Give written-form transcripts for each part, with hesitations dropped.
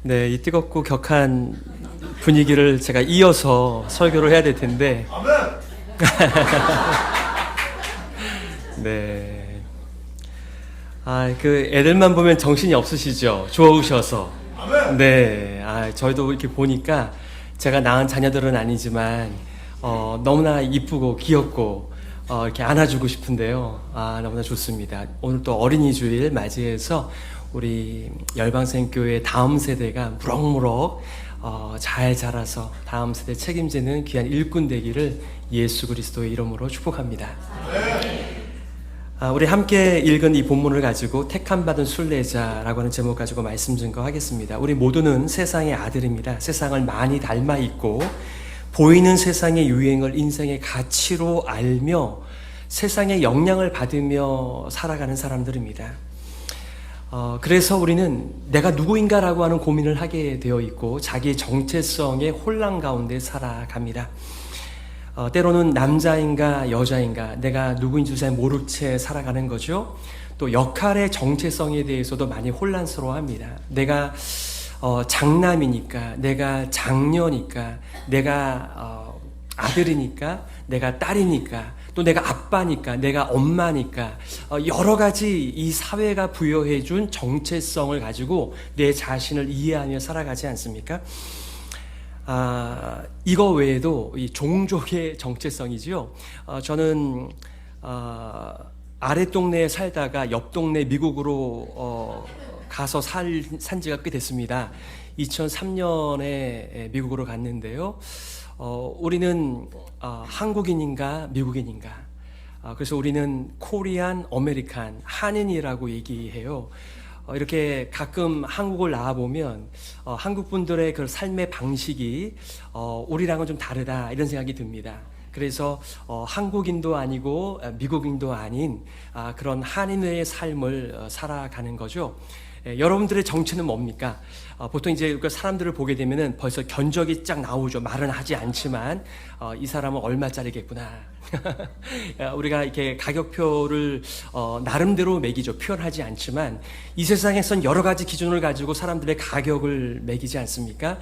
네, 이 뜨겁고 격한 분위기를 제가 이어서 설교를 해야 될 텐데. 네. 그 애들만 보면 정신이 없으시죠? 좋으셔서. 네. 저희도 이렇게 보니까 제가 낳은 자녀들은 아니지만, 너무나 이쁘고 귀엽고, 이렇게 안아주고 싶은데요. 너무나 좋습니다. 오늘 또 어린이 주일 맞이해서 우리 열방생교회 다음 세대가 무럭무럭 잘 자라서 다음 세대 책임지는 귀한 일꾼 되기를 예수 그리스도의 이름으로 축복합니다. 우리 함께 읽은 이 본문을 가지고 택함 받은 순례자라고 하는 제목 가지고 말씀 증거하겠습니다. 우리 모두는 세상의 아들입니다. 세상을 많이 닮아 있고 보이는 세상의 유행을 인생의 가치로 알며 세상의 영향을 받으며 살아가는 사람들입니다. 그래서 우리는 내가 누구인가라고 하는 고민을 하게 되어 있고 자기의 정체성의 혼란 가운데 살아갑니다. 때로는 남자인가 여자인가 내가 누구인지 잘 모른 채 살아가는 거죠. 또 역할의 정체성에 대해서도 많이 혼란스러워합니다. 내가 장남이니까, 내가 장녀니까, 내가 아들이니까, 내가 딸이니까, 또 내가 아빠니까, 내가 엄마니까, 여러 가지 이 사회가 부여해준 정체성을 가지고 내 자신을 이해하며 살아가지 않습니까? 이거 외에도 이 종족의 정체성이지요. 저는 아랫동네에 살다가 옆 동네 미국으로 가서 산 지가 꽤 됐습니다. 2003년에 미국으로 갔는데요. 우리는 한국인인가 미국인인가. 그래서 우리는 코리안 아메리칸 한인이라고 얘기해요. 이렇게 가끔 한국을 나와보면 한국 분들의 그 삶의 방식이 우리랑은 좀 다르다 이런 생각이 듭니다. 그래서 한국인도 아니고 미국인도 아닌 그런 한인의 삶을 살아가는 거죠. 여러분들의 정체는 뭡니까? 보통 이제 사람들을 보게 되면은 벌써 견적이 쫙 나오죠. 말은 하지 않지만 이 사람은 얼마짜리겠구나. 우리가 이렇게 가격표를 나름대로 매기죠. 표현하지 않지만 이 세상에선 여러 가지 기준을 가지고 사람들의 가격을 매기지 않습니까?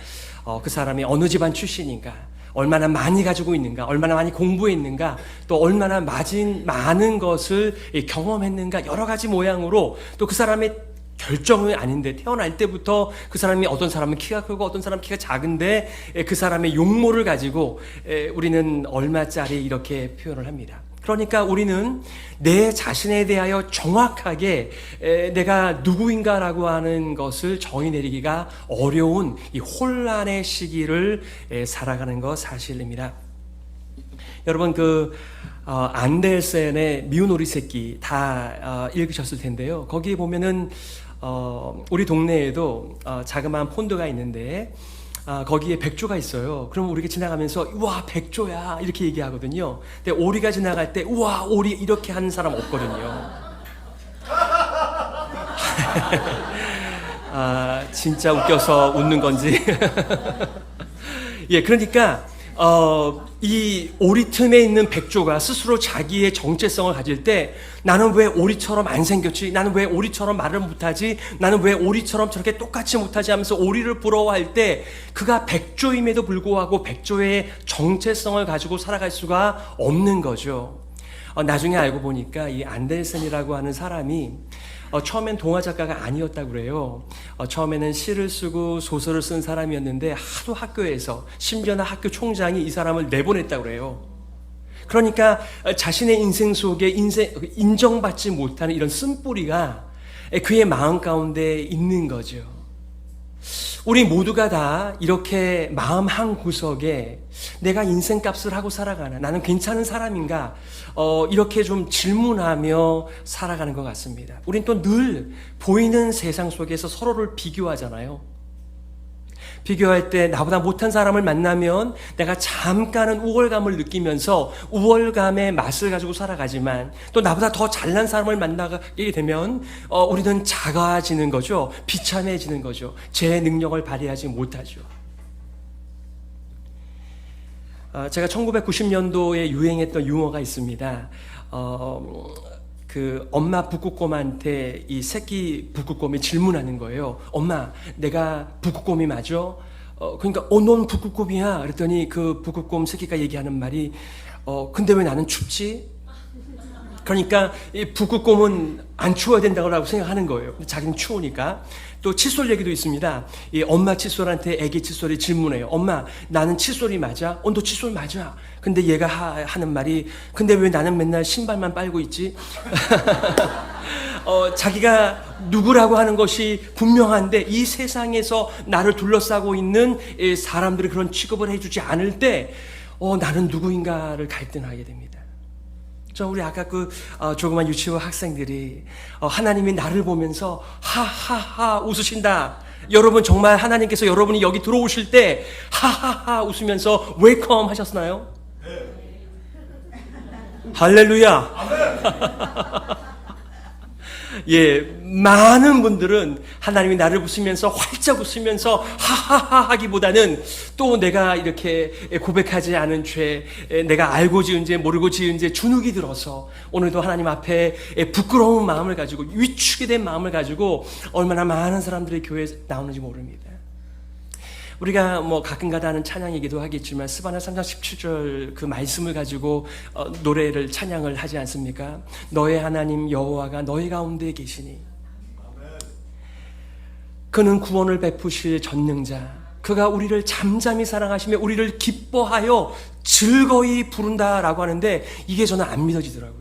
그 사람이 어느 집안 출신인가, 얼마나 많이 가지고 있는가, 얼마나 많이 공부했는가, 또 얼마나 많은 것을 경험했는가, 여러 가지 모양으로 또 그 사람의 결정은 아닌데 태어날 때부터 그 사람이 어떤 사람은 키가 크고 어떤 사람은 키가 작은데 그 사람의 용모를 가지고 우리는 얼마짜리 이렇게 표현을 합니다. 그러니까 우리는 내 자신에 대하여 정확하게 내가 누구인가라고 하는 것을 정의 내리기가 어려운 이 혼란의 시기를 살아가는 것 사실입니다. 여러분 안데센의 미운 오리 새끼 다 읽으셨을 텐데요. 거기에 보면은 우리 동네에도 자그마한 폰드가 있는데 거기에 백조가 있어요. 그럼 우리가 지나가면서 우와 백조야 이렇게 얘기하거든요. 근데 오리가 지나갈 때 우와 오리 이렇게 하는 사람 없거든요. 진짜 웃겨서 웃는 건지. 예, 그러니까 이 오리 틈에 있는 백조가 스스로 자기의 정체성을 가질 때 나는 왜 오리처럼 안 생겼지? 나는 왜 오리처럼 말을 못하지? 나는 왜 오리처럼 저렇게 똑같이 못하지? 하면서 오리를 부러워할 때 그가 백조임에도 불구하고 백조의 정체성을 가지고 살아갈 수가 없는 거죠. 나중에 알고 보니까 이 안데센이라고 하는 사람이 처음엔 동화 작가가 아니었다고 그래요. 처음에는 시를 쓰고 소설을 쓴 사람이었는데 하도 학교에서 심지어는 학교 총장이 이 사람을 내보냈다고 그래요. 그러니까 자신의 인생 속에 인정받지 못하는 이런 쓴뿌리가 그의 마음 가운데 있는 거죠. 우리 모두가 다 이렇게 마음 한 구석에 내가 인생값을 하고 살아가나, 나는 괜찮은 사람인가, 이렇게 좀 질문하며 살아가는 것 같습니다. 우린 또 늘 보이는 세상 속에서 서로를 비교하잖아요. 비교할 때 나보다 못한 사람을 만나면 내가 잠깐은 우월감을 느끼면서 우월감의 맛을 가지고 살아가지만 또 나보다 더 잘난 사람을 만나게 되면 우리는 작아지는 거죠. 비참해지는 거죠. 제 능력을 발휘하지 못하죠. 제가 1990년도에 유행했던 유머가 있습니다. 그 엄마 북극곰한테 이 새끼 북극곰이 질문하는 거예요. 엄마, 내가 북극곰이 맞아? 그러니까 넌 북극곰이야. 그랬더니 그 북극곰 새끼가 얘기하는 말이 근데 왜 나는 춥지? 그러니까 이 북극곰은 안 추워야 된다고 생각하는 거예요. 자기는 추우니까. 또 칫솔 얘기도 있습니다. 이 엄마 칫솔한테 애기 칫솔이 질문해요. 엄마, 나는 칫솔이 맞아? 너 칫솔 맞아. 근데 얘가 하는 말이 근데 왜 나는 맨날 신발만 빨고 있지? 자기가 누구라고 하는 것이 분명한데 이 세상에서 나를 둘러싸고 있는 사람들이 그런 취급을 해주지 않을 때 나는 누구인가를 갈등하게 됩니다. 우리 아까 그 조그만 유치원 학생들이 하나님이 나를 보면서 하하하 웃으신다. 여러분 정말 하나님께서 여러분이 여기 들어오실 때 하하하 웃으면서 웰컴 하셨나요? 네. 할렐루야. 예, 많은 분들은 하나님이 나를 웃으면서 활짝 웃으면서 하하하 하기보다는 또 내가 이렇게 고백하지 않은 죄, 내가 알고 지은 죄, 모르고 지은 죄 주눅이 들어서 오늘도 하나님 앞에 부끄러운 마음을 가지고 위축이 된 마음을 가지고 얼마나 많은 사람들이 교회에 나오는지 모릅니다. 우리가 뭐 가끔가다 하는 찬양이기도 하겠지만 스바냐 3장 17절 그 말씀을 가지고 노래를 찬양을 하지 않습니까? 너의 하나님 여호와가 너희 가운데 계시니 그는 구원을 베푸실 전능자, 그가 우리를 잠잠히 사랑하시며 우리를 기뻐하여 즐거이 부른다라고 하는데 이게 저는 안 믿어지더라고요.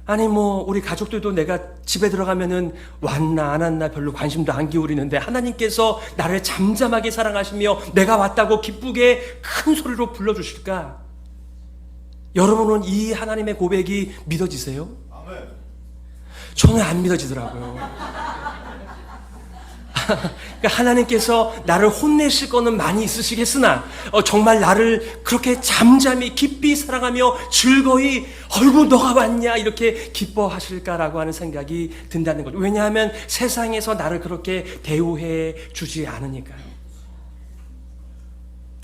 아니 뭐 우리 가족들도 내가 집에 들어가면은 왔나 안 왔나 별로 관심도 안 기울이는데 하나님께서 나를 잠잠하게 사랑하시며 내가 왔다고 기쁘게 큰 소리로 불러주실까? 여러분은 이 하나님의 고백이 믿어지세요? 아멘. 저는 안 믿어지더라고요. 그러니까 하나님께서 나를 혼내실 거는 많이 있으시겠으나 정말 나를 그렇게 잠잠히 깊이 사랑하며 즐거이 어이구 너가 왔냐 이렇게 기뻐하실까라고 하는 생각이 든다는 거죠. 왜냐하면 세상에서 나를 그렇게 대우해 주지 않으니까요.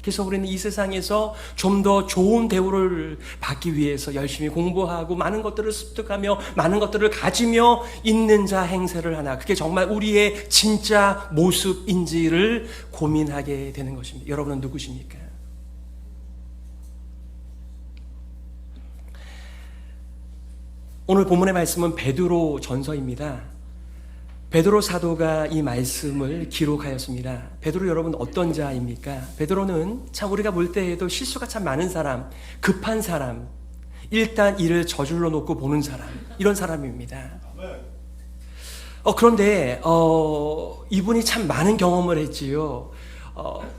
그래서 우리는 이 세상에서 좀 더 좋은 대우를 받기 위해서 열심히 공부하고 많은 것들을 습득하며 많은 것들을 가지며 있는 자 행세를 하나, 그게 정말 우리의 진짜 모습인지를 고민하게 되는 것입니다. 여러분은 누구십니까? 오늘 본문의 말씀은 베드로 전서입니다. 베드로 사도가 이 말씀을 기록하였습니다. 베드로 여러분 어떤 자입니까? 베드로는 참 우리가 볼 때에도 실수가 참 많은 사람, 급한 사람, 일단 일을 저질러 놓고 보는 사람, 이런 사람입니다. 그런데 이분이 참 많은 경험을 했지요.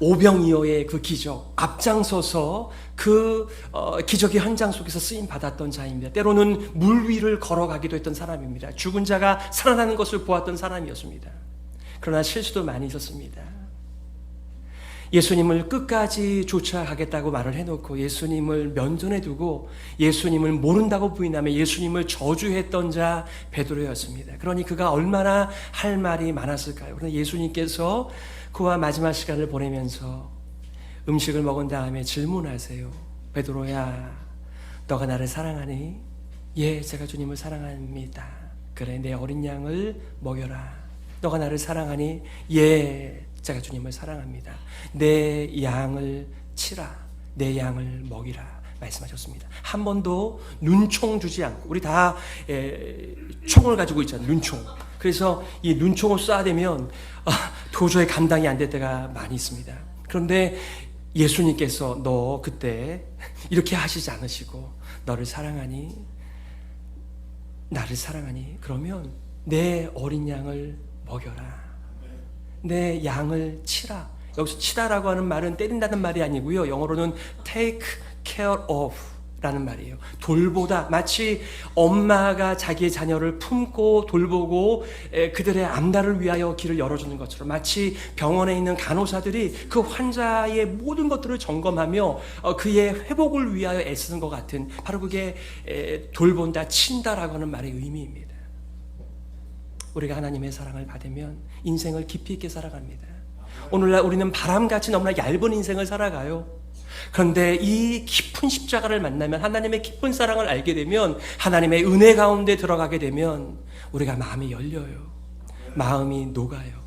오병이어의 그 기적, 앞장서서 그 기적의 현장 속에서 쓰임 받았던 자입니다. 때로는 물 위를 걸어가기도 했던 사람입니다. 죽은 자가 살아나는 것을 보았던 사람이었습니다. 그러나 실수도 많이 있었습니다. 예수님을 끝까지 쫓아가겠다고 말을 해놓고 예수님을 면전에 두고 예수님을 모른다고 부인하며 예수님을 저주했던 자 베드로였습니다. 그러니 그가 얼마나 할 말이 많았을까요? 그러나 예수님께서 그와 마지막 시간을 보내면서 음식을 먹은 다음에 질문하세요. 베드로야, 너가 나를 사랑하니? 예, 제가 주님을 사랑합니다. 그래, 내 어린 양을 먹여라. 너가 나를 사랑하니? 예, 제가 주님을 사랑합니다. 내 양을 치라. 내 양을 먹이라. 말씀하셨습니다. 한 번도 눈총 주지 않고, 우리 다 총을 가지고 있잖아요. 눈총. 그래서 이 눈총을 쏴대면 도저히 감당이 안 될 때가 많이 있습니다. 그런데 예수님께서 너 그때 이렇게 하시지 않으시고 너를 사랑하니? 나를 사랑하니? 그러면 내 어린 양을 먹여라. 내 양을 치라. 여기서 치라라고 하는 말은 때린다는 말이 아니고요. 영어로는 take care of 라는 말이에요. 돌보다, 마치 엄마가 자기의 자녀를 품고 돌보고 그들의 암달을 위하여 길을 열어주는 것처럼, 마치 병원에 있는 간호사들이 그 환자의 모든 것들을 점검하며 그의 회복을 위하여 애쓰는 것 같은, 바로 그게 돌본다, 친다라고 하는 말의 의미입니다. 우리가 하나님의 사랑을 받으면 인생을 깊이 있게 살아갑니다. 오늘날 우리는 바람같이 너무나 얇은 인생을 살아가요. 그런데 이 깊은 십자가를 만나면, 하나님의 깊은 사랑을 알게 되면, 하나님의 은혜 가운데 들어가게 되면 우리가 마음이 열려요. 마음이 녹아요.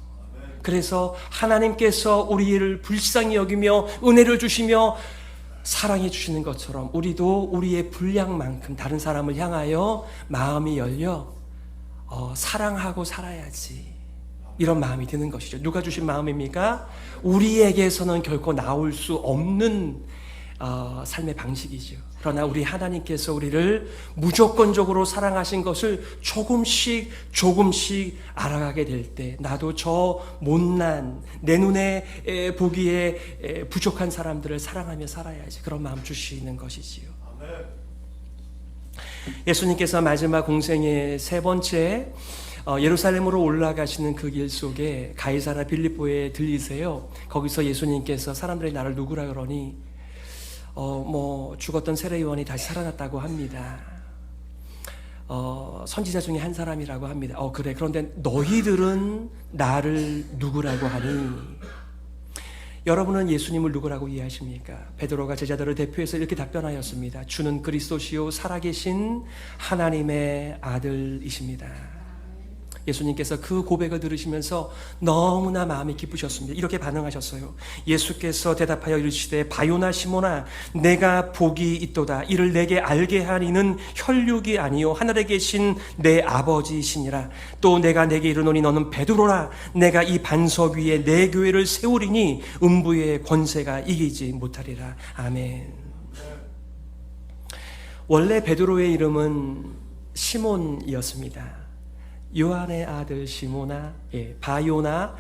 그래서 하나님께서 우리를 불쌍히 여기며 은혜를 주시며 사랑해 주시는 것처럼 우리도 우리의 분량만큼 다른 사람을 향하여 마음이 열려 사랑하고 살아야지, 이런 마음이 드는 것이죠. 누가 주신 마음입니까? 우리에게서는 결코 나올 수 없는 삶의 방식이죠. 그러나 우리 하나님께서 우리를 무조건적으로 사랑하신 것을 조금씩 알아가게 될 때, 나도 저 못난, 내 눈에 보기에 부족한 사람들을 사랑하며 살아야지, 그런 마음 주시는 것이지요. 예수님께서 마지막 공생의 세 번째 예루살렘으로 올라가시는 그 길 속에 가이사랴 빌립보에 들리세요. 거기서 예수님께서 사람들이 나를 누구라 그러니 죽었던 세례요한이 다시 살아났다고 합니다. 선지자 중에 한 사람이라고 합니다. 그래. 그런데 너희들은 나를 누구라고 하니? 여러분은 예수님을 누구라고 이해하십니까? 베드로가 제자들을 대표해서 이렇게 답변하였습니다. 주는 그리스도시요 살아계신 하나님의 아들이십니다. 예수님께서 그 고백을 들으시면서 너무나 마음이 기쁘셨습니다. 이렇게 반응하셨어요. 예수께서 대답하여 이르시되 바요나 시몬아, 내가 복이 있도다. 이를 내게 알게 한 이는 혈육이 아니요 하늘에 계신 내 아버지시니라. 또 내가 내게 이르노니 너는 베드로라. 내가 이 반석 위에 내 교회를 세우리니 음부의 권세가 이기지 못하리라. 아멘. 원래 베드로의 이름은 시몬이었습니다. 요한의 아들 시모나, 바요나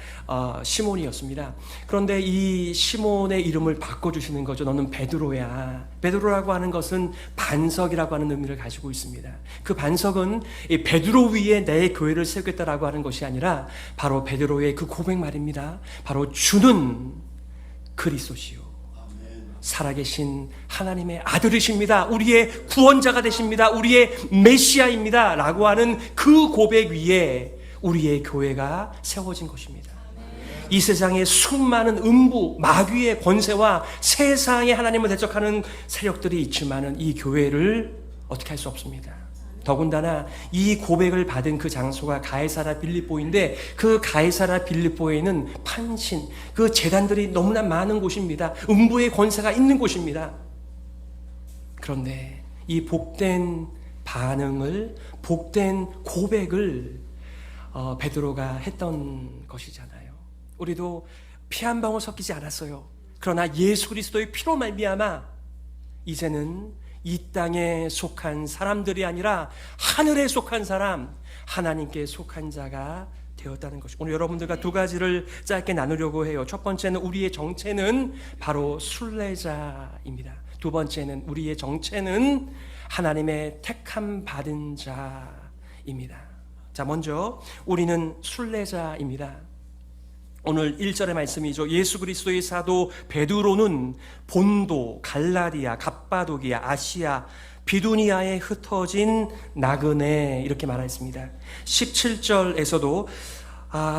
시몬이었습니다. 그런데 이 시몬의 이름을 바꿔주시는 거죠. 너는 베드로야. 베드로라고 하는 것은 반석이라고 하는 의미를 가지고 있습니다. 그 반석은 베드로 위에 내 교회를 세우겠다라고 하는 것이 아니라 바로 베드로의 그 고백 말입니다. 바로 주는 그리스도시요 살아계신 하나님의 아들이십니다. 우리의 구원자가 되십니다. 우리의 메시아입니다. 라고 하는 그 고백 위에 우리의 교회가 세워진 것입니다. 이 세상에 수많은 음부, 마귀의 권세와 세상에 하나님을 대적하는 세력들이 있지만은 이 교회를 어떻게 할 수 없습니다. 더군다나 이 고백을 받은 그 장소가 가이사랴 빌립보인데, 그 가이사랴 빌립보에는 판신, 그 제단들이 너무나 많은 곳입니다. 음부의 권세가 있는 곳입니다. 그런데 이 복된 반응을, 복된 고백을 베드로가 했던 것이잖아요. 우리도 피 한 방울 섞이지 않았어요. 그러나 예수 그리스도의 피로 말미암아 이제는 이 땅에 속한 사람들이 아니라 하늘에 속한 사람, 하나님께 속한 자가 되었다는 것이죠. 오늘 여러분들과 두 가지를 짧게 나누려고 해요. 첫 번째는 우리의 정체는 바로 순례자입니다. 두 번째는 우리의 정체는 하나님의 택함 받은 자입니다. 자, 먼저 우리는 순례자입니다. 오늘 1절의 말씀이죠. 예수 그리스도의 사도 베드로는 본도, 갈라디아, 갑바도기아, 아시아, 비두니아에 흩어진 나그네, 이렇게 말했습니다. 17절에서도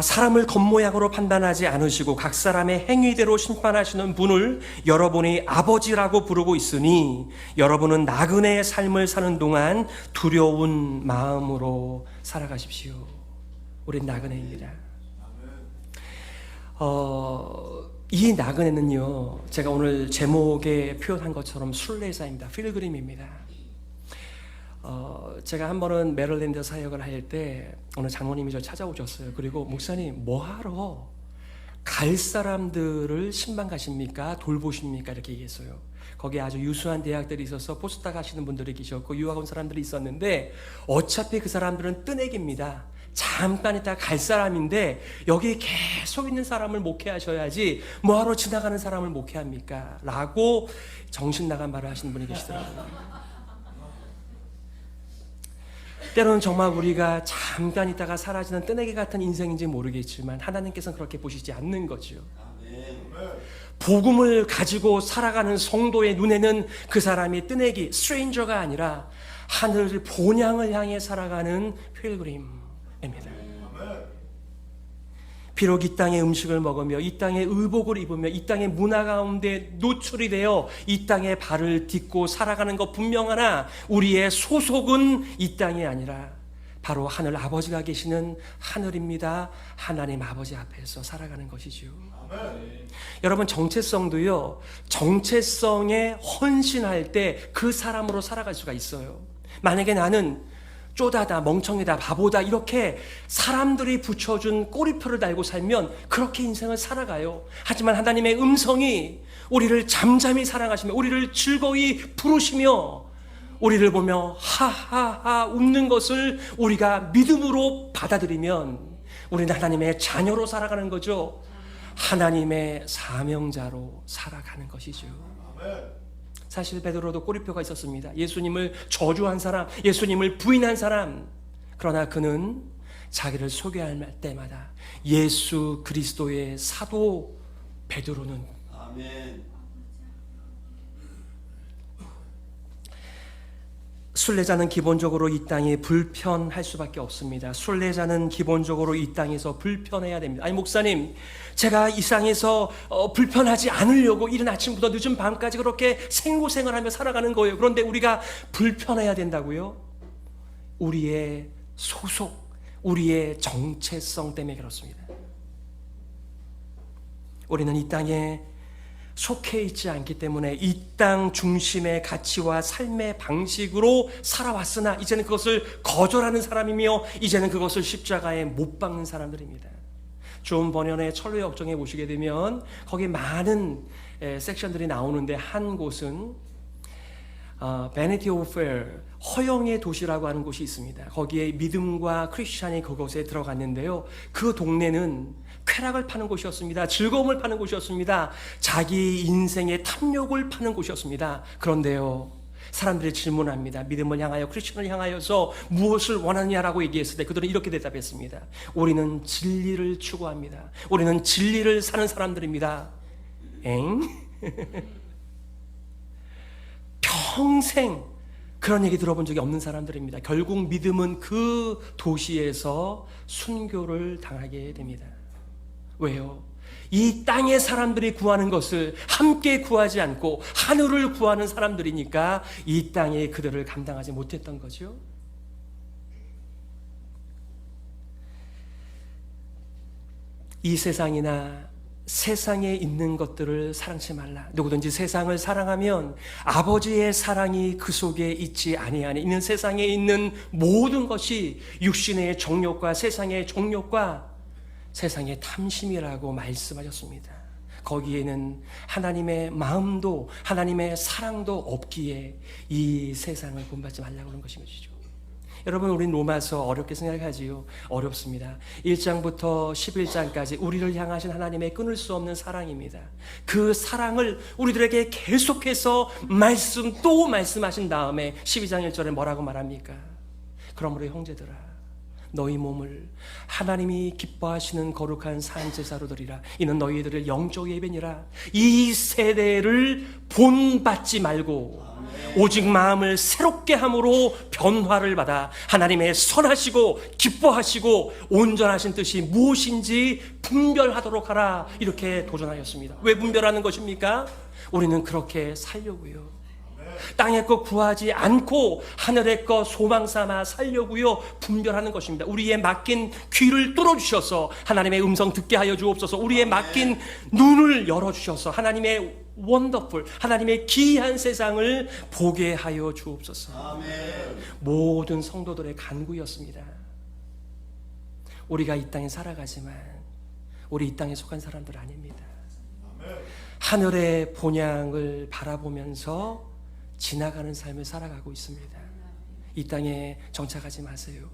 사람을 겉모양으로 판단하지 않으시고 각 사람의 행위대로 심판하시는 분을 여러분이 아버지라고 부르고 있으니 여러분은 나그네의 삶을 사는 동안 두려운 마음으로 살아가십시오. 우린 나그네입니다. 이 나그네는요, 제가 오늘 제목에 표현한 것처럼 순례자입니다. 필그림입니다. 제가 한 번은 메릴랜드 사역을 할 때 어느 장로님이 저 찾아오셨어요. 그리고 목사님, 뭐하러 갈 사람들을 신방 가십니까? 돌보십니까? 이렇게 얘기했어요. 거기에 아주 유수한 대학들이 있어서 포스닥 하시는 분들이 계셨고 유학 온 사람들이 있었는데, 어차피 그 사람들은 뜨내기입니다. 잠깐 있다가 갈 사람인데 여기 계속 있는 사람을 목회하셔야지 뭐하러 지나가는 사람을 목회합니까? 라고 정신 나간 말을 하시는 분이 계시더라고요. 때로는 정말 우리가 잠깐 있다가 사라지는 뜨내기 같은 인생인지 모르겠지만 하나님께서는 그렇게 보시지 않는 거죠. 복음을 가지고 살아가는 성도의 눈에는 그 사람이 뜨내기, 스트레인저가 아니라 하늘 본향을 향해 살아가는 필그림입니다. 비록 이 땅의 음식을 먹으며 이 땅의 의복을 입으며 이 땅의 문화 가운데 노출이 되어 이 땅에 발을 딛고 살아가는 것 분명하나 우리의 소속은 이 땅이 아니라 바로 하늘 아버지가 계시는 하늘입니다. 하나님 아버지 앞에서 살아가는 것이지요. 아멘. 여러분, 정체성도요, 정체성에 헌신할 때 그 사람으로 살아갈 수가 있어요. 만약에 나는 쪼다다, 멍청이다, 바보다 이렇게 사람들이 붙여준 꼬리표를 달고 살면 그렇게 인생을 살아가요. 하지만 하나님의 음성이 우리를 잠잠히 사랑하시며 우리를 즐거이 부르시며 우리를 보며 하하하 웃는 것을 우리가 믿음으로 받아들이면 우리는 하나님의 자녀로 살아가는 거죠. 하나님의 사명자로 살아가는 것이죠. 사실 베드로도 꼬리표가 있었습니다. 예수님을 저주한 사람, 예수님을 부인한 사람. 그러나 그는 자기를 소개할 때마다 예수 그리스도의 사도 베드로는 아멘. 순례자는 기본적으로 이 땅에 불편할 수밖에 없습니다. 순례자는 기본적으로 이 땅에서 불편해야 됩니다. 아니, 목사님, 제가 이 땅에서 불편하지 않으려고 이른 아침부터 늦은 밤까지 그렇게 생고생을 하며 살아가는 거예요. 그런데 우리가 불편해야 된다고요? 우리의 소속, 우리의 정체성 때문에 그렇습니다. 우리는 이 땅에 속해 있지 않기 때문에 이 땅 중심의 가치와 삶의 방식으로 살아왔으나 이제는 그것을 거절하는 사람이며 이제는 그것을 십자가에 못 박는 사람들입니다. 존 버년의 철로의 역정에 보시게 되면 거기 많은 섹션들이 나오는데 한 곳은 베니티 오브 페어, 허영의 도시라고 하는 곳이 있습니다. 거기에 믿음과 크리스찬이 그곳에 들어갔는데요, 그 동네는 쾌락을 파는 곳이었습니다. 즐거움을 파는 곳이었습니다. 자기 인생의 탐욕을 파는 곳이었습니다. 그런데요, 사람들이 질문합니다. 믿음을 향하여, 크리스천을 향하여서 무엇을 원하느냐라고 얘기했을 때 그들은 이렇게 대답했습니다. 우리는 진리를 추구합니다. 우리는 진리를 사는 사람들입니다. 엥? 평생 그런 얘기 들어본 적이 없는 사람들입니다. 결국 믿음은 그 도시에서 순교를 당하게 됩니다. 왜요? 이 땅의 사람들이 구하는 것을 함께 구하지 않고 하늘을 구하는 사람들이니까 이 땅에 그들을 감당하지 못했던 거죠. 이 세상이나 세상에 있는 것들을 사랑치 말라. 누구든지 세상을 사랑하면 아버지의 사랑이 그 속에 있지 아니하니. 이는 세상에 있는 모든 것이 육신의 정욕과 세상의 정욕과 세상의 탐심이라고 말씀하셨습니다. 거기에는 하나님의 마음도 하나님의 사랑도 없기에 이 세상을 본받지 말라고 그런 것이죠. 여러분, 우린 로마서 어렵게 생각하지요. 어렵습니다. 1장부터 11장까지 우리를 향하신 하나님의 끊을 수 없는 사랑입니다. 그 사랑을 우리들에게 계속해서 또 말씀하신 다음에 12장 1절에 뭐라고 말합니까? 그러므로 형제들아, 너희 몸을 하나님이 기뻐하시는 거룩한 산제사로 드리라. 이는 너희들을 영적 예배니라. 이 세대를 본받지 말고 오직 마음을 새롭게 함으로 변화를 받아 하나님의 선하시고 기뻐하시고 온전하신 뜻이 무엇인지 분별하도록 하라. 이렇게 도전하였습니다. 왜 분별하는 것입니까? 우리는 그렇게 살려고요. 땅의 것 구하지 않고 하늘의 것 소망 삼아 살려고요. 분별하는 것입니다. 우리의 맡긴 귀를 뚫어주셔서 하나님의 음성 듣게 하여 주옵소서. 우리의 맡긴 눈을 열어주셔서 하나님의 원더풀, 하나님의 기이한 세상을 보게 하여 주옵소서. 아멘. 모든 성도들의 간구였습니다. 우리가 이 땅에 살아가지만 우리 이 땅에 속한 사람들 아닙니다. 아멘. 하늘의 본향을 바라보면서 지나가는 삶을 살아가고 있습니다. 이 땅에 정착하지 마세요.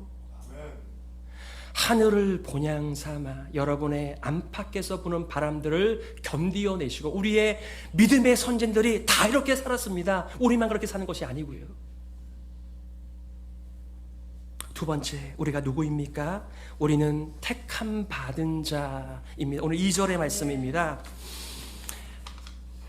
하늘을 본향 삼아 여러분의 안팎에서 부는 바람들을 견디어내시고, 우리의 믿음의 선진들이 다 이렇게 살았습니다. 우리만 그렇게 사는 것이 아니고요. 두 번째, 우리가 누구입니까? 우리는 택함 받은 자입니다. 오늘 2절의 말씀입니다.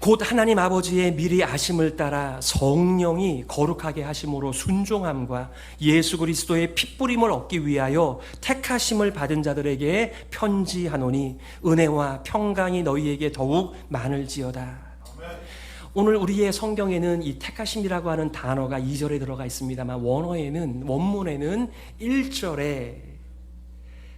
곧 하나님 아버지의 미리 아심을 따라 성령이 거룩하게 하심으로 순종함과 예수 그리스도의 핏부림을 얻기 위하여 택하심을 받은 자들에게 편지하노니 은혜와 평강이 너희에게 더욱 많을지어다. 오늘 우리의 성경에는 이 택하심이라고 하는 단어가 2절에 들어가 있습니다만 원문에는 1절에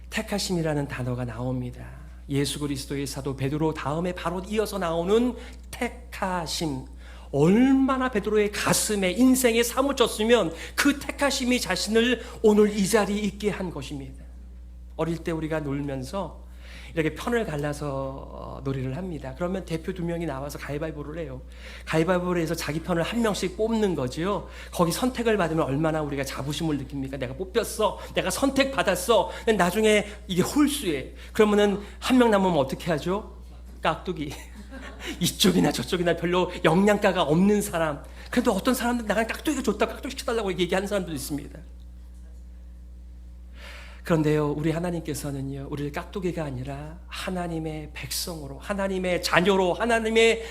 택하심이라는 단어가 나옵니다. 예수 그리스도의 사도 베드로 다음에 바로 이어서 나오는 택하심. 얼마나 베드로의 가슴에 인생에 사무쳤으면 그 택하심이 자신을 오늘 이 자리에 있게 한 것입니다. 어릴 때 우리가 놀면서 이렇게 편을 갈라서 놀이를 합니다. 그러면 대표 2명이 나와서 가위바위보를 해요. 가위바위보를 해서 자기 편을 한 명씩 뽑는 거죠. 거기 선택을 받으면 얼마나 우리가 자부심을 느낍니까? 내가 뽑혔어. 내가 선택받았어. 나중에 이게 홀수해. 그러면은 한 명 남으면 어떻게 하죠? 깍두기. 이쪽이나 저쪽이나 별로 영양가가 없는 사람. 그래도 어떤 사람들은 나는 깍두기가 좋다. 깍두기 시켜달라고 얘기하는 사람들도 있습니다. 그런데요, 우리 하나님께서는요, 우리를 깍두기가 아니라 하나님의 백성으로, 하나님의 자녀로, 하나님의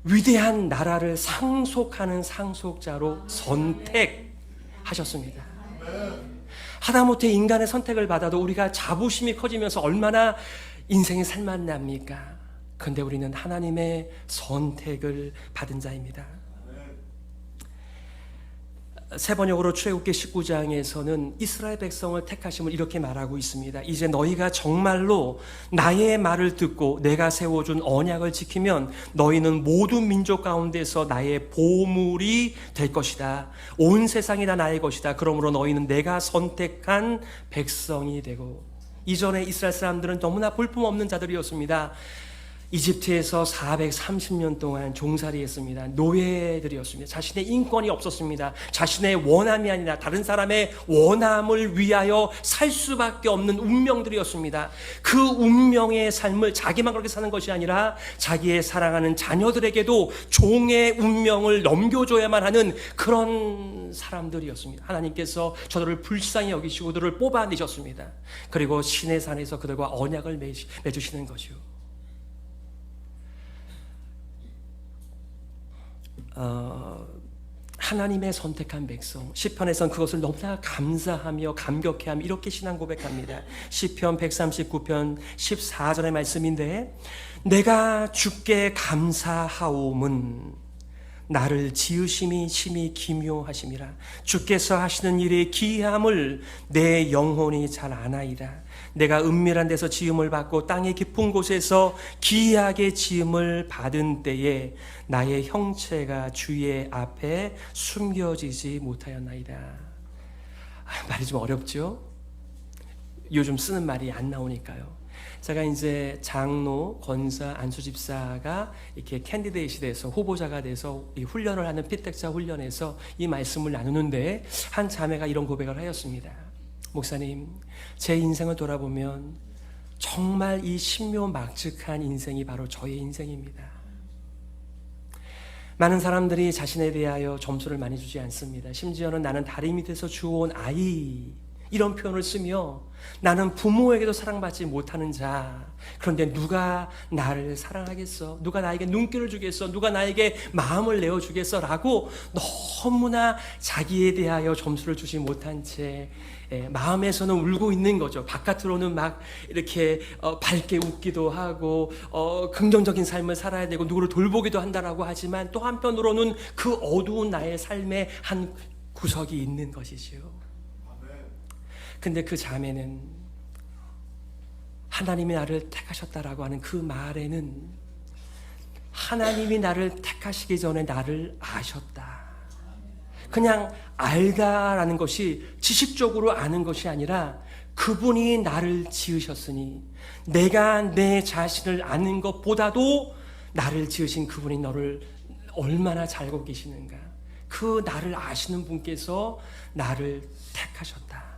위대한 나라를 상속하는 상속자로 선택하셨습니다. 하다못해 인간의 선택을 받아도 우리가 자부심이 커지면서 얼마나 인생이 살맛납니까? 그런데 우리는 하나님의 선택을 받은 자입니다. 세번역으로 출애굽기 19장에서는 이스라엘 백성을 택하심을 이렇게 말하고 있습니다. 이제 너희가 정말로 나의 말을 듣고 내가 세워준 언약을 지키면 너희는 모든 민족 가운데서 나의 보물이 될 것이다. 온 세상이 다 나의 것이다. 그러므로 너희는 내가 선택한 백성이 되고. 이전에 이스라엘 사람들은 너무나 볼품없는 자들이었습니다. 이집트에서 430년 동안 종살이했습니다. 노예들이었습니다. 자신의 인권이 없었습니다. 자신의 원함이 아니라 다른 사람의 원함을 위하여 살 수밖에 없는 운명들이었습니다. 그 운명의 삶을 자기만 그렇게 사는 것이 아니라 자기의 사랑하는 자녀들에게도 종의 운명을 넘겨줘야만 하는 그런 사람들이었습니다. 하나님께서 저들을 불쌍히 여기시고 그들을 뽑아내셨습니다. 그리고 신의 산에서 그들과 언약을 맺으시는 것이요. 하나님의 선택한 백성. 시편에서는 그것을 너무나 감사하며 감격해하며 이렇게 신앙 고백합니다. 시편 139편 14절의 말씀인데, 내가 주께 감사하옴은 나를 지으심이 심히 기묘하심이라. 주께서 하시는 일의 기이함을 내 영혼이 잘 아나이다. 내가 은밀한 데서 지음을 받고 땅의 깊은 곳에서 기이하게 지음을 받은 때에 나의 형체가 주의 앞에 숨겨지지 못하였나이다. 말이 좀 어렵죠? 요즘 쓰는 말이 안 나오니까요. 제가 이제 장로, 권사, 안수집사가 이렇게 캔디데이시 돼서 후보자가 돼서 이 훈련을 하는 피택자 훈련에서 이 말씀을 나누는데 한 자매가 이런 고백을 하였습니다. 목사님, 제 인생을 돌아보면 정말 이 신묘막측한 인생이 바로 저의 인생입니다. 많은 사람들이 자신에 대하여 점수를 많이 주지 않습니다. 심지어는 나는 다리 밑에서 주워온 아이, 이런 표현을 쓰며 나는 부모에게도 사랑받지 못하는 자. 그런데 누가 나를 사랑하겠어? 누가 나에게 눈길을 주겠어? 누가 나에게 마음을 내어주겠어? 라고 너무나 자기에 대하여 점수를 주지 못한 채 마음에서는 울고 있는 거죠. 바깥으로는 막 이렇게 밝게 웃기도 하고 긍정적인 삶을 살아야 되고 누구를 돌보기도 한다라고 하지만 또 한편으로는 그 어두운 나의 삶의 한 구석이 있는 것이지요. 근데 그 자매는 하나님이 나를 택하셨다라고 하는 그 말에는 하나님이 나를 택하시기 전에 나를 아셨다. 그냥 알다라는 것이 지식적으로 아는 것이 아니라 그분이 나를 지으셨으니 내가 내 자신을 아는 것보다도 나를 지으신 그분이 너를 얼마나 잘 알고 계시는가. 그 나를 아시는 분께서 나를 택하셨다.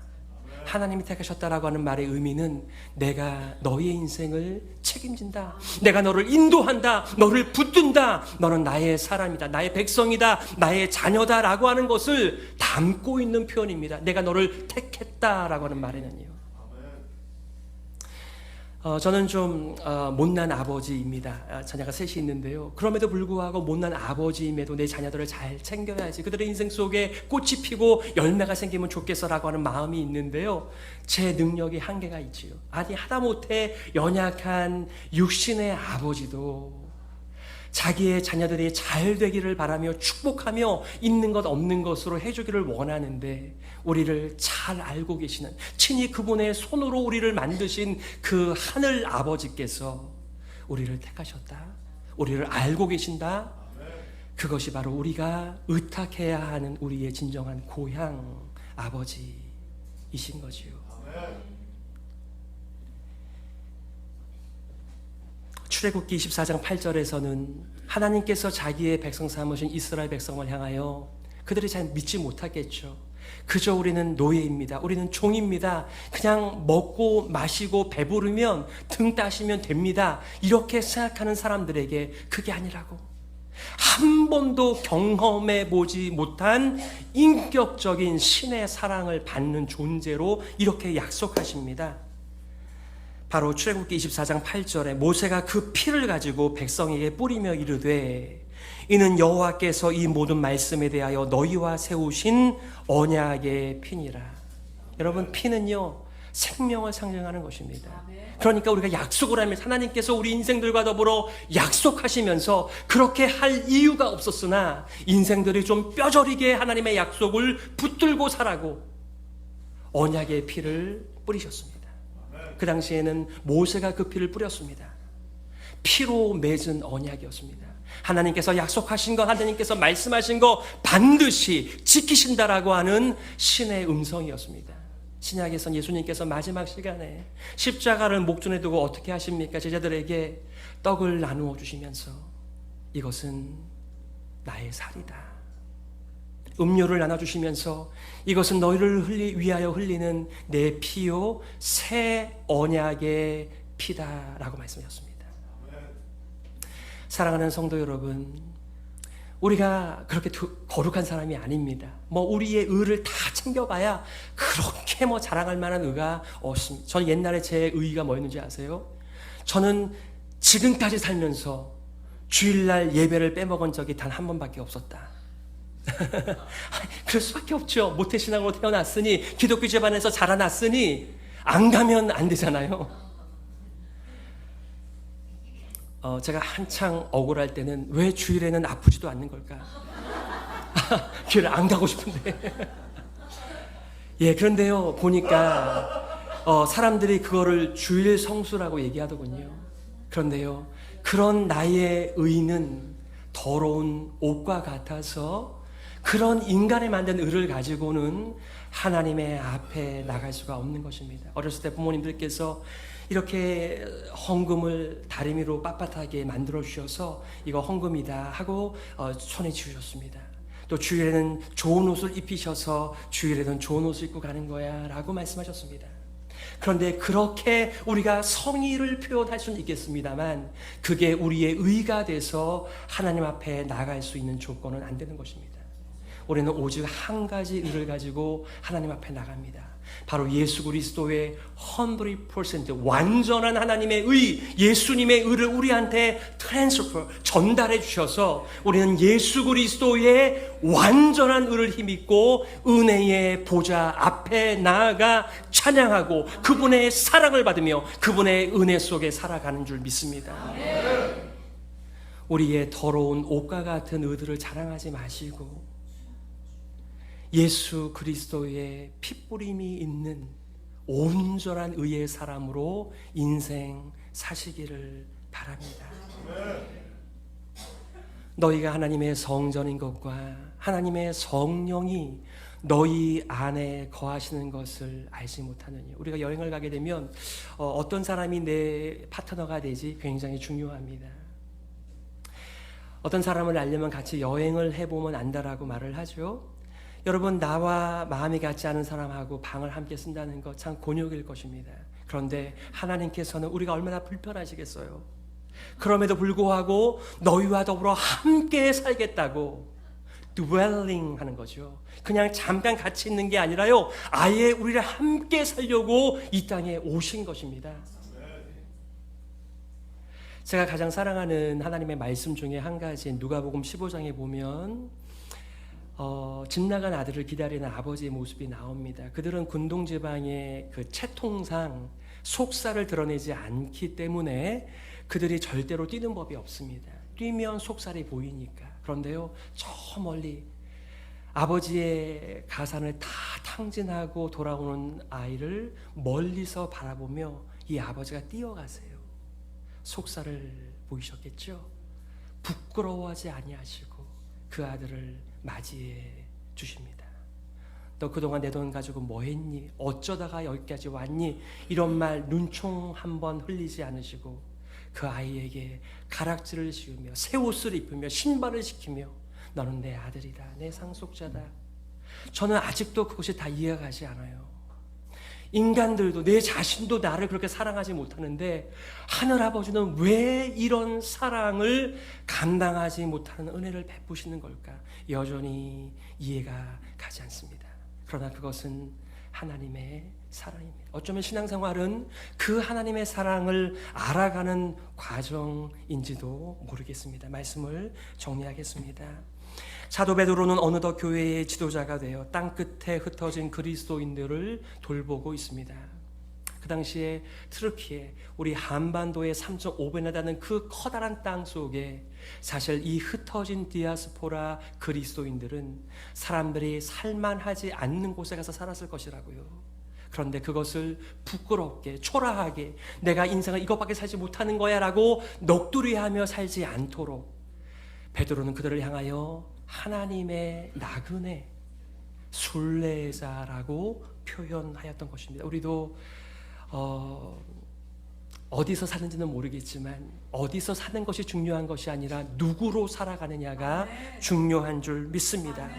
하나님이 택하셨다라고 하는 말의 의미는 내가 너의 인생을 책임진다. 내가 너를 인도한다. 너를 붙든다. 너는 나의 사람이다. 나의 백성이다. 나의 자녀다라고 하는 것을 담고 있는 표현입니다. 내가 너를 택했다라고 하는 말에는요. 저는 좀 못난 아버지입니다. 자녀가 셋이 있는데요. 그럼에도 불구하고 못난 아버지임에도 내 자녀들을 잘 챙겨야지, 그들의 인생 속에 꽃이 피고 열매가 생기면 좋겠어라고 하는 마음이 있는데요. 제 능력이 한계가 있지요. 아니, 하다못해 연약한 육신의 아버지도 자기의 자녀들이 잘 되기를 바라며 축복하며 있는 것 없는 것으로 해주기를 원하는데, 우리를 잘 알고 계시는, 친히 그분의 손으로 우리를 만드신 그 하늘 아버지께서 우리를 택하셨다, 우리를 알고 계신다. 그것이 바로 우리가 의탁해야 하는 우리의 진정한 고향 아버지이신 거지요. 출애굽기 24장 8절에서는 하나님께서 자기의 백성 삼으신 이스라엘 백성을 향하여 그들이 잘 믿지 못하겠죠. 그저 우리는 노예입니다, 우리는 종입니다, 그냥 먹고 마시고 배부르면 등 따시면 됩니다, 이렇게 생각하는 사람들에게 그게 아니라고, 한 번도 경험해 보지 못한 인격적인 신의 사랑을 받는 존재로 이렇게 약속하십니다. 바로 출애굽기 24장 8절에 모세가 그 피를 가지고 백성에게 뿌리며 이르되, 이는 여호와께서 이 모든 말씀에 대하여 너희와 세우신 언약의 피니라. 여러분, 피는요 생명을 상징하는 것입니다. 그러니까 우리가 약속을 하면 하나님께서 우리 인생들과 더불어 약속하시면서 그렇게 할 이유가 없었으나 인생들이 좀 뼈저리게 하나님의 약속을 붙들고 살아고 언약의 피를 뿌리셨습니다. 그 당시에는 모세가 그 피를 뿌렸습니다. 피로 맺은 언약이었습니다. 하나님께서 약속하신 것, 하나님께서 말씀하신 것 반드시 지키신다라고 하는 신의 음성이었습니다. 신약에서는 예수님께서 마지막 시간에 십자가를 목전에 두고 어떻게 하십니까? 제자들에게 떡을 나누어 주시면서 이것은 나의 살이다, 음료를 나눠주시면서 이것은 너희를 위하여 흘리는 내 피요 새 언약의 피다라고 말씀하셨습니다. 사랑하는 성도 여러분, 우리가 그렇게 거룩한 사람이 아닙니다. 우리의 의를 다 챙겨봐야 그렇게 자랑할 만한 의가 없습니다. 저는 옛날에 제 의가 뭐였는지 아세요? 저는 지금까지 살면서 주일날 예배를 빼먹은 적이 단 한 번밖에 없었다. 그럴 수밖에 없죠. 모태신앙으로 태어났으니, 기독교 집안에서 자라났으니 안 가면 안 되잖아요. 제가 한창 억울할 때는 왜 주일에는 아프지도 않는 걸까? 교회를 안 가고 싶은데. 예, 그런데요, 보니까 사람들이 그거를 주일 성수라고 얘기하더군요. 그런데요, 그런 나의 의는 더러운 옷과 같아서 그런 인간이 만든 의를 가지고는 하나님의 앞에 나갈 수가 없는 것입니다. 어렸을 때 부모님들께서 이렇게 헌금을 다리미로 빳빳하게 만들어 주셔서 이거 헌금이다 하고 손에 쥐우셨습니다. 또 주일에는 좋은 옷을 입히셔서 주일에는 좋은 옷을 입고 가는 거야 라고 말씀하셨습니다. 그런데 그렇게 우리가 성의를 표현할 수는 있겠습니다만 그게 우리의 의가 돼서 하나님 앞에 나갈 수 있는 조건은 안 되는 것입니다. 우리는 오직 한 가지 의를 가지고 하나님 앞에 나갑니다. 바로 예수 그리스도의 100% 완전한 하나님의 의, 예수님의 의를 우리한테 전달해 주셔서 우리는 예수 그리스도의 완전한 의를 힘입고 은혜의 보좌 앞에 나아가 찬양하고 그분의 사랑을 받으며 그분의 은혜 속에 살아가는 줄 믿습니다. 우리의 더러운 옷과 같은 의들을 자랑하지 마시고 예수 그리스도의 핏뿌림이 있는 온전한 의의 사람으로 인생 사시기를 바랍니다. 너희가 하나님의 성전인 것과 하나님의 성령이 너희 안에 거하시는 것을 알지 못하느냐. 우리가 여행을 가게 되면 어떤 사람이 내 파트너가 되지 굉장히 중요합니다. 어떤 사람을 알려면 같이 여행을 해보면 안다라고 말을 하죠. 여러분, 나와 마음이 같지 않은 사람하고 방을 함께 쓴다는 것 참 곤욕일 것입니다. 그런데 하나님께서는 우리가 얼마나 불편하시겠어요. 그럼에도 불구하고 너희와 더불어 함께 살겠다고 dwelling 하는 거죠. 그냥 잠깐 같이 있는 게 아니라요, 아예 우리를 함께 살려고 이 땅에 오신 것입니다. 제가 가장 사랑하는 하나님의 말씀 중에 한 가지인 누가복음 15장에 보면 집 나간 아들을 기다리는 아버지의 모습이 나옵니다. 그들은 군동지방의 그 채통상 속살을 드러내지 않기 때문에 그들이 절대로 뛰는 법이 없습니다. 뛰면 속살이 보이니까. 그런데요, 저 멀리 아버지의 가산을 다 탕진하고 돌아오는 아이를 멀리서 바라보며 이 아버지가 뛰어가세요. 속살을 보이셨겠죠? 부끄러워하지 아니하시고 그 아들을 맞이해 주십니다. 너 그동안 내 돈 가지고 뭐 했니? 어쩌다가 여기까지 왔니? 이런 말 눈총 한번 흘리지 않으시고 그 아이에게 가락지를 씌우며 새 옷을 입히며 신발을 시키며 너는 내 아들이다, 내 상속자다. 저는 아직도 그것이 다 이해가 가지 않아요. 인간들도 내 자신도 나를 그렇게 사랑하지 못하는데 하늘아버지는 왜 이런 사랑을 감당하지 못하는 은혜를 베푸시는 걸까? 여전히 이해가 가지 않습니다. 그러나 그것은 하나님의 사랑입니다. 어쩌면 신앙생활은 그 하나님의 사랑을 알아가는 과정인지도 모르겠습니다. 말씀을 정리하겠습니다. 사도 베드로는 어느덧 교회의 지도자가 되어 땅끝에 흩어진 그리스도인들을 돌보고 있습니다. 그 당시에 트르키에 우리 한반도의 3.5배나 되는 그 커다란 땅 속에 사실 이 흩어진 디아스포라 그리스도인들은 사람들이 살만하지 않는 곳에 가서 살았을 것이라고요. 그런데 그것을 부끄럽게 초라하게 내가 인생을 이것밖에 살지 못하는 거야 라고 넋두리하며 살지 않도록 베드로는 그들을 향하여 하나님의 나그네 순례자라고 표현하였던 것입니다. 우리도 어디서 사는지는 모르겠지만 어디서 사는 것이 중요한 것이 아니라 누구로 살아가느냐가 중요한 줄 믿습니다.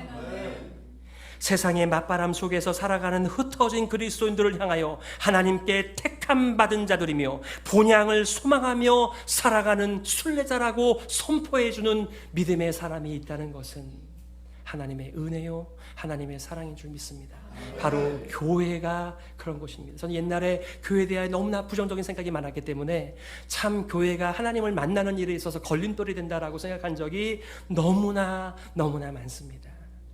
세상의 맞바람 속에서 살아가는 흩어진 그리스도인들을 향하여 하나님께 택함 받은 자들이며 본향을 소망하며 살아가는 순례자라고 선포해주는 믿음의 사람이 있다는 것은 하나님의 은혜요, 하나님의 사랑인 줄 믿습니다. 바로 교회가 그런 곳입니다. 저는 옛날에 교회에 대한 너무나 부정적인 생각이 많았기 때문에 참 교회가 하나님을 만나는 일에 있어서 걸림돌이 된다라고 생각한 적이 너무나 많습니다.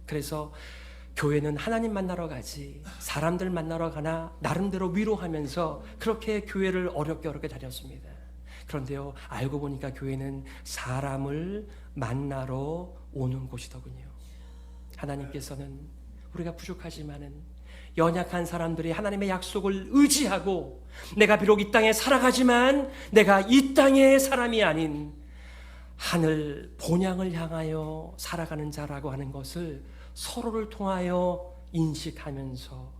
그래서 교회는 하나님 만나러 가지 사람들 만나러 가나 나름대로 위로하면서 그렇게 교회를 어렵게 다녔습니다. 그런데요, 알고 보니까 교회는 사람을 만나러 오는 곳이더군요. 하나님께서는 우리가 부족하지만은 연약한 사람들이 하나님의 약속을 의지하고 내가 비록 이 땅에 살아가지만 내가 이 땅의 사람이 아닌 하늘 본향을 향하여 살아가는 자라고 하는 것을 서로를 통하여 인식하면서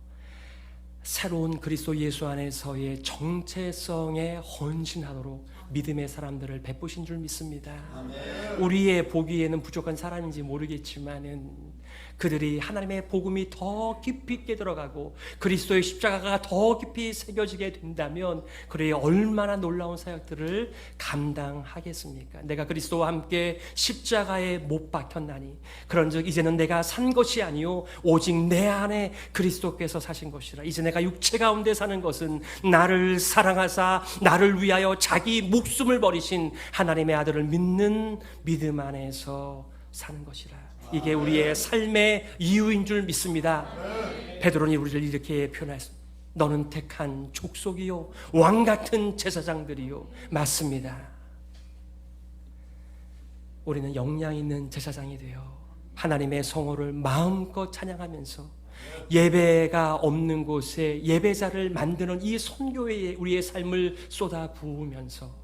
새로운 그리스도 예수 안에서의 정체성에 헌신하도록 믿음의 사람들을 베푸신 줄 믿습니다. 아멘. 우리의 보기에는 부족한 사람인지 모르겠지만은 그들이 하나님의 복음이 더 깊이 있게 들어가고 그리스도의 십자가가 더 깊이 새겨지게 된다면 그래 얼마나 놀라운 사역들을 감당하겠습니까? 내가 그리스도와 함께 십자가에 못 박혔나니 그런즉 이제는 내가 산 것이 아니요 오직 내 안에 그리스도께서 사신 것이라. 이제 내가 육체 가운데 사는 것은 나를 사랑하사 나를 위하여 자기 목숨을 버리신 하나님의 아들을 믿는 믿음 안에서 사는 것이라. 이게 우리의 삶의 이유인 줄 믿습니다. 베드로는 우리를 이렇게 표현했습니다. 너는 택한 족속이요 왕같은 제사장들이요. 맞습니다. 우리는 역량 있는 제사장이 되어 하나님의 성호를 마음껏 찬양하면서 예배가 없는 곳에 예배자를 만드는 이 선교에 우리의 삶을 쏟아 부으면서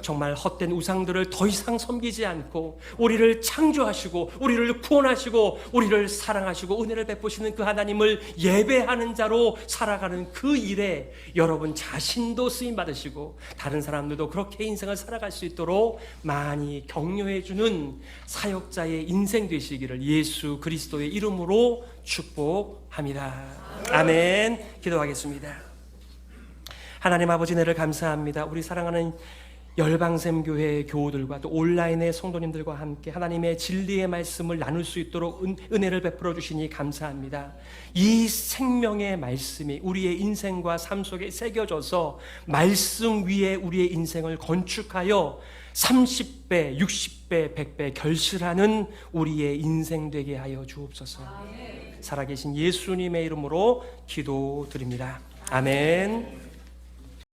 정말 헛된 우상들을 더 이상 섬기지 않고 우리를 창조하시고 우리를 구원하시고 우리를 사랑하시고 은혜를 베푸시는 그 하나님을 예배하는 자로 살아가는 그 일에 여러분 자신도 쓰임 받으시고 다른 사람들도 그렇게 인생을 살아갈 수 있도록 많이 격려해 주는 사역자의 인생 되시기를 예수 그리스도의 이름으로 축복합니다. 아멘. 기도하겠습니다. 하나님 아버지 은혜를 감사합니다. 우리 사랑하는 열방샘교회 교우들과 또 온라인의 성도님들과 함께 하나님의 진리의 말씀을 나눌 수 있도록 은혜를 베풀어 주시니 감사합니다. 이 생명의 말씀이 우리의 인생과 삶 속에 새겨져서 말씀 위에 우리의 인생을 건축하여 30배, 60배, 100배 결실하는 우리의 인생 되게 하여 주옵소서. 살아계신 예수님의 이름으로 기도드립니다. 아멘.